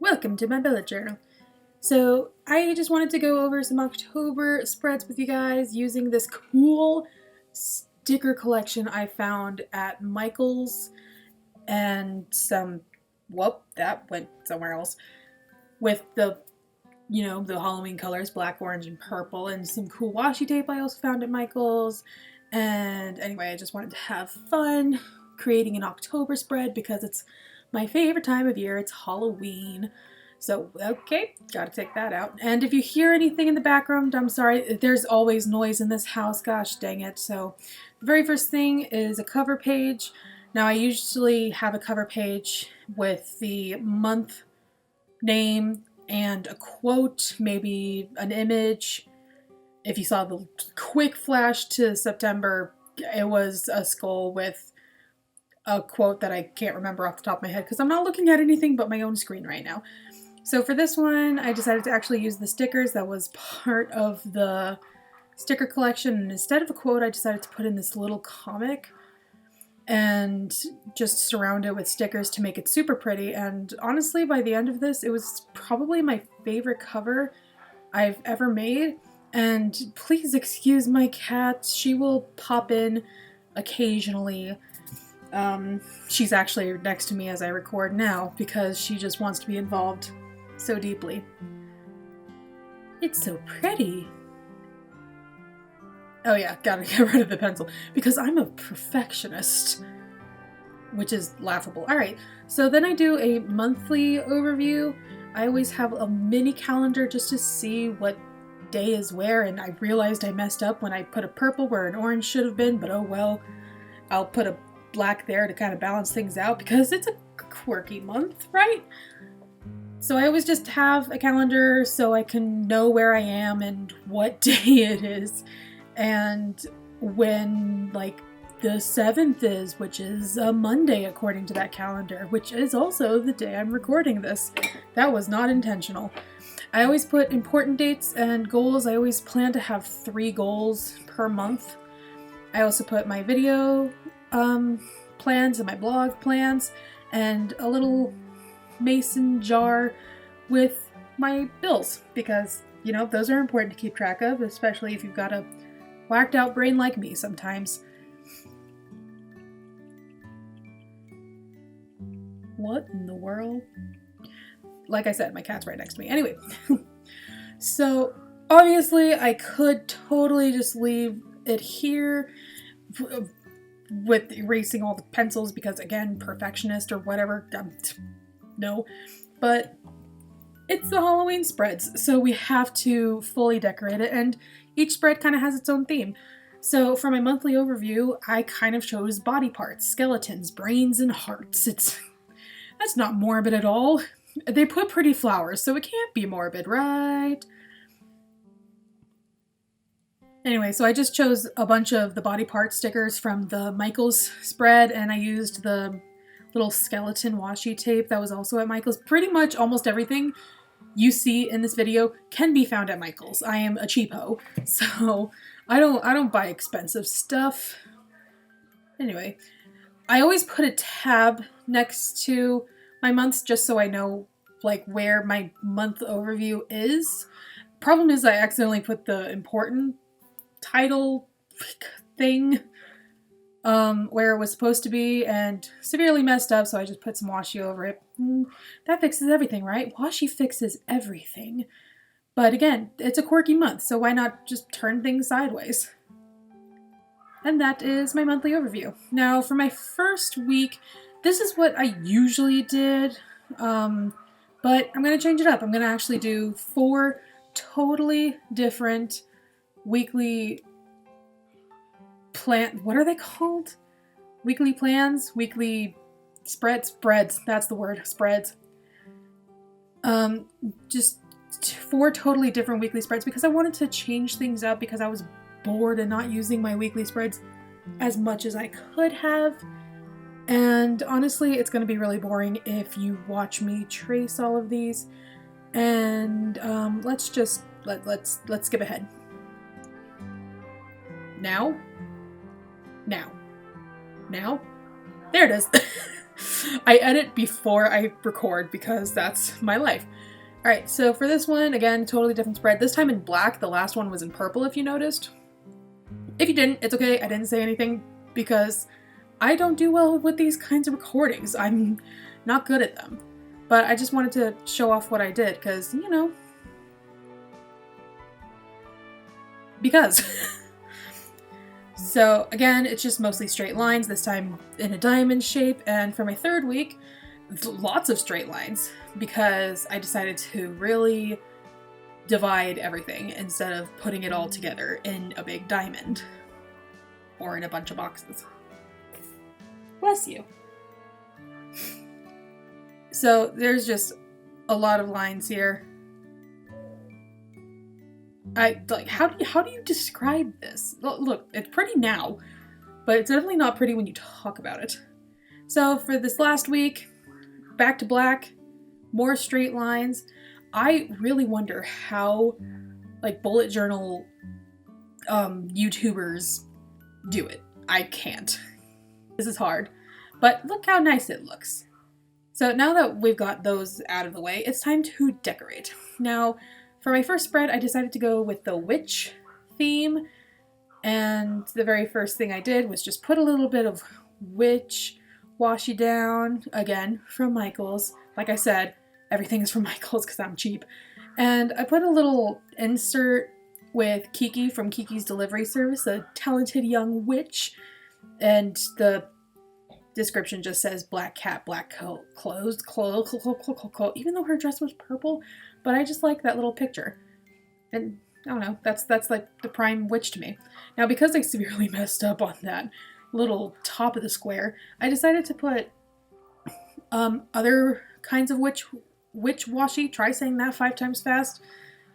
Welcome to my bullet journal. So I just wanted to go over some October spreads with you guys using this cool sticker collection I found at Michael's and that went somewhere else, with the Halloween colors, black, orange, and purple, and some cool washi tape I also found at Michael's. And anyway, I just wanted to have fun creating an October spread because it's my favorite time of year. It's Halloween. So, okay, gotta take that out. And if you hear anything in the background, I'm sorry, there's always noise in this house, gosh dang it. So, the very first thing is a cover page. Now, I usually have a cover page with the month name and a quote, maybe an image. If you saw the quick flash to September, it was a skull with a quote that I can't remember off the top of my head because I'm not looking at anything but my own screen right now. So for this one, I decided to actually use the stickers that was part of the sticker collection. And instead of a quote, I decided to put in this little comic and just surround it with stickers to make it super pretty. And honestly, by the end of this, it was probably my favorite cover I've ever made. And please excuse my cat. She will pop in occasionally. She's actually next to me as I record now because she just wants to be involved so deeply. It's so pretty. Oh yeah, gotta get rid of the pencil because I'm a perfectionist, which is laughable. Alright, so then I do a monthly overview. I always have a mini calendar just to see what day is where, and I realized I messed up when I put a purple where an orange should have been, but oh well. I'll put a black there to kind of balance things out because it's a quirky month, right? So I always just have a calendar so I can know where I am and what day it is and when like the 7th is, which is a Monday according to that calendar, which is also the day I'm recording this. That was not intentional. I always put important dates and goals. I always plan to have 3 goals per month. I also put my video plans and my blog plans and a little mason jar with my bills because, those are important to keep track of, especially if you've got a whacked out brain like me sometimes. What in the world? Like I said, my cat's right next to me. Anyway, so obviously I could totally just leave it here with erasing all the pencils because, again, perfectionist or whatever. No. But it's the Halloween spreads, so we have to fully decorate it, and each spread kind of has its own theme. So for my monthly overview, I kind of chose body parts, skeletons, brains, and hearts. That's not morbid at all. They put pretty flowers, so it can't be morbid, right? Anyway, so I just chose a bunch of the body part stickers from the Michael's spread, and I used the little skeleton washi tape that was also at Michael's. Pretty much almost everything you see in this video can be found at Michael's. I am a cheapo, so I don't buy expensive stuff. Anyway, I always put a tab next to my months just so I know like where my month overview is. Problem is I accidentally put the important title thing where it was supposed to be and severely messed up, so I just put some washi over it. That fixes everything, right? Washi fixes everything. But again, it's a quirky month, so why not just turn things sideways? And that is my monthly overview. Now for my first week, this is what I usually did, but I'm going to change it up. I'm going to actually do 4 totally different weekly what are they called? Weekly plans? Weekly spreads, that's the word, spreads. Just 4 totally different weekly spreads because I wanted to change things up because I was bored and not using my weekly spreads as much as I could have. And honestly, it's going to be really boring if you watch me trace all of these. And let's skip ahead. Now. There it is. I edit before I record because that's my life. Alright, so for this one, again, totally different spread. This time in black, the last one was in purple if you noticed. If you didn't, it's okay, I didn't say anything because I don't do well with these kinds of recordings. I'm not good at them. But I just wanted to show off what I did because, you know, because. So again, it's just mostly straight lines, this time in a diamond shape, and for my third week, lots of straight lines because I decided to really divide everything instead of putting it all together in a big diamond or in a bunch of boxes. Bless you. So there's just a lot of lines here. How do you describe this? Look, it's pretty now, but it's definitely not pretty when you talk about it. So for this last week, back to black, more straight lines. I really wonder how, like, bullet journal YouTubers do it. I can't. This is hard. But look how nice it looks. So now that we've got those out of the way, it's time to decorate. Now, for my first spread, I decided to go with the witch theme, and the very first thing I did was just put a little bit of witch washi down, again, from Michaels. Like I said, everything is from Michaels because I'm cheap. And I put a little insert with Kiki from Kiki's Delivery Service, a talented young witch, and the description just says black cat, black coat, clothes, even though her dress was purple, but I just like that little picture. And I don't know, that's like the prime witch to me. Now, because I severely messed up on that little top of the square, I decided to put other kinds of witch washi, try saying that 5 times fast,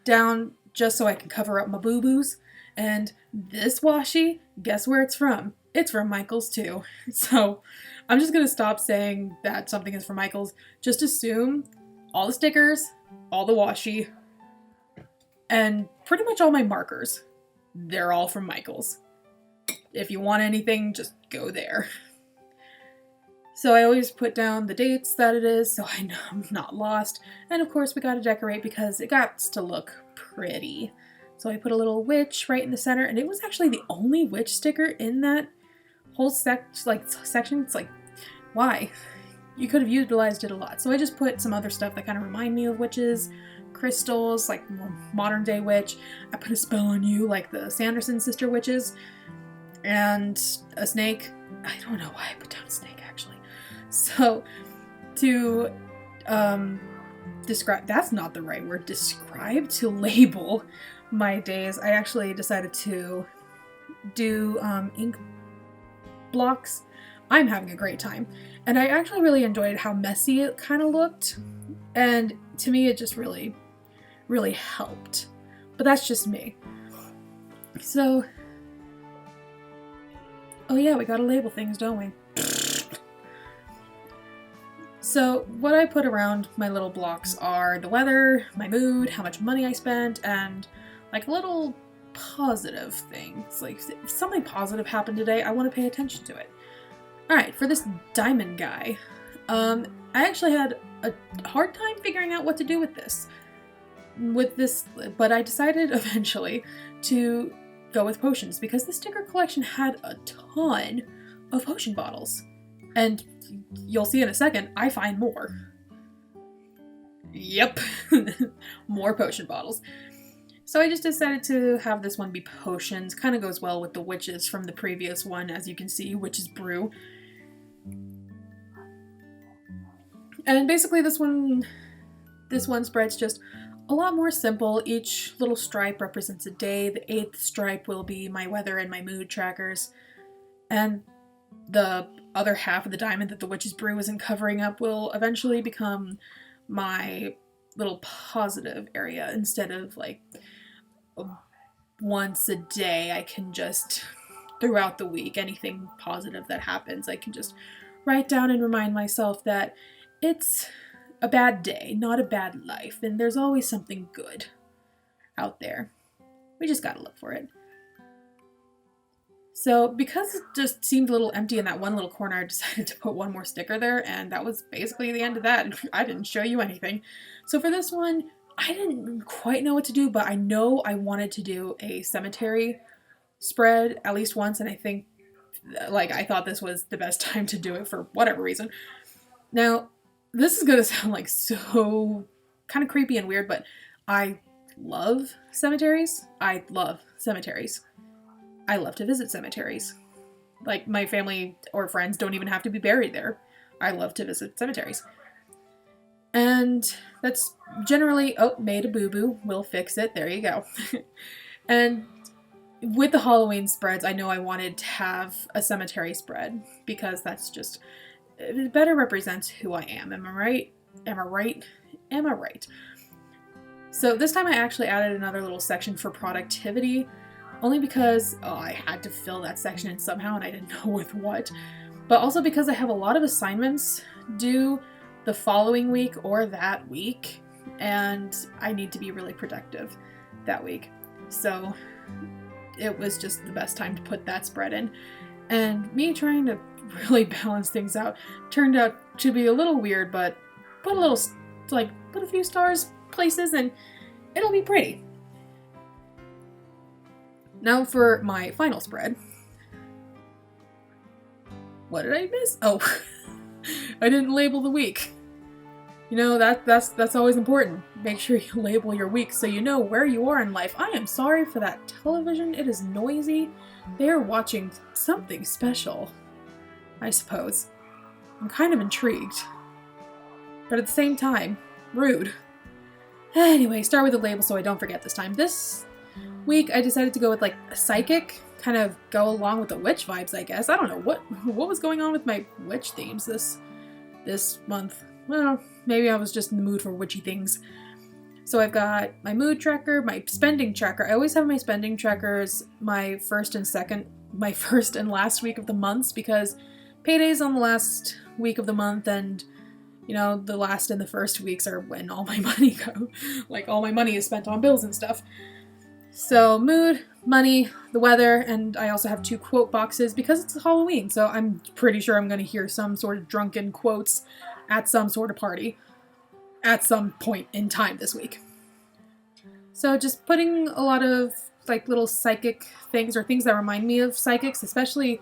down just so I can cover up my boo-boos. And this washi, guess where it's from? It's from Michaels too. So I'm just gonna stop saying that something is from Michaels. Just assume all the stickers, all the washi, and pretty much all my markers, they're all from Michaels. If you want anything, just go there. So I always put down the dates that it is so I know I'm not lost. And of course we gotta decorate because it got to look pretty. So I put a little witch right in the center, and it was actually the only witch sticker in that whole section. It's like, why? You could have utilized it a lot. So I just put some other stuff that kind of remind me of witches, crystals, like modern day witch. I put a spell on you, like the Sanderson sister witches, and a snake. I don't know why I put down a snake, actually. So to describe, that's not the right word, describe, to label my days, I actually decided to do ink blocks. I'm having a great time, and I actually really enjoyed how messy it kind of looked, and to me it just really helped, but that's just me. So, oh yeah, we gotta label things, don't we? So what I put around my little blocks are the weather, my mood, how much money I spent, and like little positive things. Like if something positive happened today, I want to pay attention to it. Alright, for this diamond guy, I actually had a hard time figuring out what to do with this. But I decided eventually to go with potions because the sticker collection had a ton of potion bottles. And you'll see in a second, I find more. Yep, more potion bottles. So I just decided to have this one be potions. Kind of goes well with the witches from the previous one, as you can see, Witch's Brew. And basically this one spread's just a lot more simple. Each little stripe represents a day. The 8th stripe will be my weather and my mood trackers. And the other half of the diamond that the Witch's Brew isn't covering up will eventually become my little positive area. Instead of like once a day, I can just, throughout the week, anything positive that happens, I can just write down and remind myself that it's a bad day, not a bad life, and there's always something good out there. We just gotta look for it. So because it just seemed a little empty in that one little corner, I decided to put one more sticker there, and that was basically the end of that. I didn't show you anything. So for this one, I didn't quite know what to do, but I know I wanted to do a cemetery spread at least once, and I think, like, I thought this was the best time to do it for whatever reason. Now, this is gonna sound like so kind of creepy and weird, but I love cemeteries. I love cemeteries. I love to visit cemeteries. Like, my family or friends don't even have to be buried there. I love to visit cemeteries. And that's generally, oh, made a boo-boo, we'll fix it, there you go. And with the Halloween spreads, I know I wanted to have a cemetery spread, because that's just, it better represents who I am. Am I right? Am I right? Am I right? So this time I actually added another little section for productivity, only because I had to fill that section in somehow and I didn't know with what. But also because I have a lot of assignments due the following week or that week, and I need to be really productive that week. So it was just the best time to put that spread in. And me trying to really balance things out turned out to be a little weird, but put a few stars places and it'll be pretty. Now for my final spread. What did I miss? Oh, I didn't label the week. You know, that's always important. Make sure you label your week so you know where you are in life. I am sorry for that television. It is noisy. They are watching something special, I suppose. I'm kind of intrigued. But at the same time, rude. Anyway, start with the label so I don't forget this time. This week I decided to go with like a psychic, kind of go along with the witch vibes, I guess. I don't know what was going on with my witch themes this month. Well, maybe I was just in the mood for witchy things. So I've got my mood tracker, my spending tracker. I always have my spending trackers my first and last week of the months, because payday's on the last week of the month, and you know, the last and the first weeks are when all my money go. Like, all my money is spent on bills and stuff. So mood, money, the weather, and I also have 2 quote boxes because it's Halloween, so I'm pretty sure I'm going to hear some sort of drunken quotes at some sort of party at some point in time this week. So just putting a lot of like little psychic things, or things that remind me of psychics, especially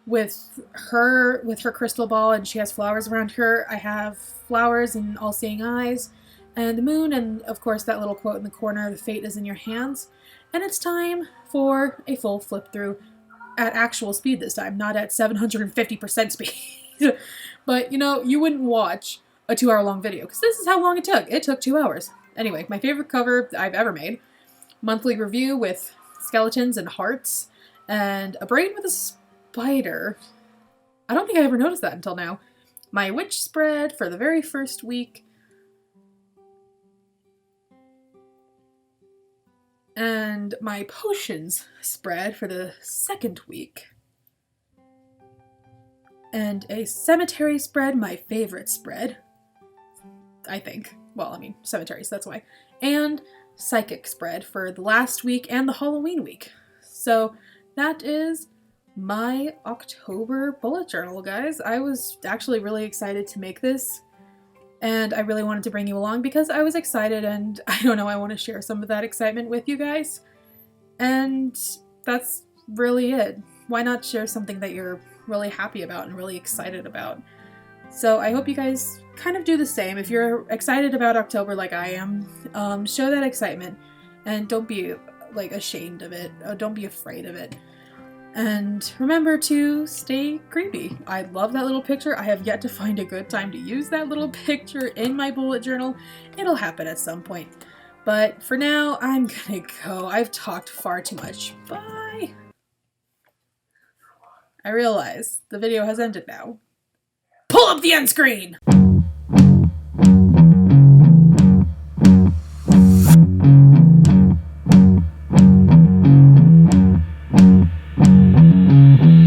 with her crystal ball, and she has flowers around her. I have flowers and all-seeing eyes, and the moon, and of course that little quote in the corner, the fate is in your hands. And it's time for a full flip through at actual speed this time, not at 750% speed. But you know, you wouldn't watch a 2-hour long video, because this is how long it took. It took 2 hours. Anyway, my favorite cover I've ever made. Monthly review with skeletons and hearts, and a brain with a spider. I don't think I ever noticed that until now. My witch spread for the very first week. And my potions spread for the second week. And a cemetery spread, my favorite spread, I think. Well, I mean, cemeteries, that's why. And psychic spread for the last week and the Halloween week. So that is my October bullet journal, guys. I was actually really excited to make this, and I really wanted to bring you along because I was excited, and I don't know, I want to share some of that excitement with you guys. And that's really it. Why not share something that you're really happy about and really excited about? So I hope you guys kind of do the same. If you're excited about October like I am, show that excitement, and don't be like ashamed of it. Don't be afraid of it. And remember to stay creepy. I love that little picture. I have yet to find a good time to use that little picture in my bullet journal. It'll happen at some point. But for now, I'm gonna go. I've talked far too much. Bye! I realize the video has ended now. Pull up the end screen!